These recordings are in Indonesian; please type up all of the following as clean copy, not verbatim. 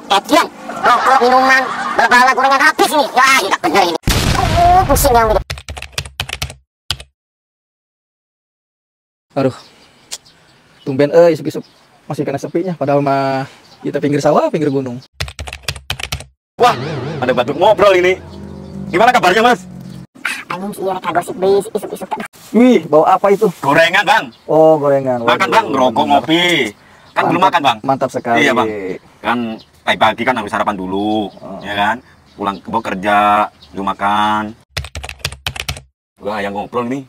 Edian, rokok, minuman, bala gorengan habis ini. Ya, nggak bener ini. Pusing yang gitu. Aduh, tumben isuk-isuk masih kena sepinya. Padahal mah kita pinggir sawah, pinggir gunung. Wah, ada batu ngobrol ini. Gimana kabarnya, Mas? Anjing sih mereka gosip bis isuk-isuk. Wih, bawa apa itu? Gorengan, Bang. Oh, gorengan. Makan, Bang, ngerokok, ngopi. Kan belum makan, Bang. Mantap sekali. Iya, Bang. Kan pagi-pagi kan harus sarapan dulu, ya kan? Pulang kerja, belum makan. Wah, yang ngobrol nih.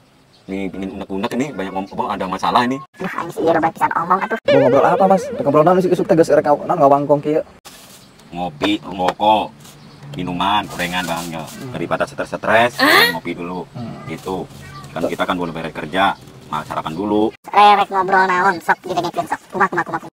Nih, pingin unek-unek ini, banyak ngobrol, ada masalah ini. Duh, anjing sih loba pisan omong atuh. Mau ngobrol apa, Mas? Ngobrol naon isuk-isuk tegas rek ngawangkong kieu. Ngopi, ngerokok, minuman, gorengan, Bang, ya. Daripada stres-stres, ngopi dulu. Gitu. Kan kita kan belum beres kerja, sarapan dulu. Rek ngobrol naon sok didengekeun sok. Kumaha.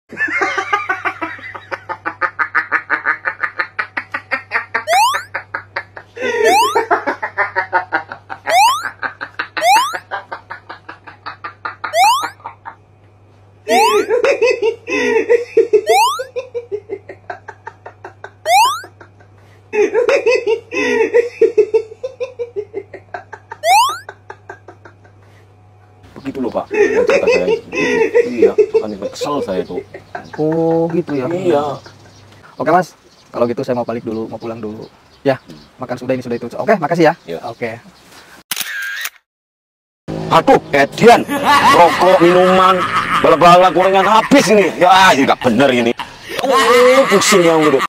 Begitu loh, Pak. Yang cerita saya gitu. Iya, kan kesel saya itu. Oh, gitu ya. Iya. Oke, Mas. Kalau gitu saya mau balik dulu, mau pulang dulu. Ya, makan sudah ini sudah itu. Oke, makasih ya. Iya. Oke. Aduh, Edian, rokok, minuman, bala-bala gorengan habis ini. Ya, nggak bener ini. Pusing yang gitu.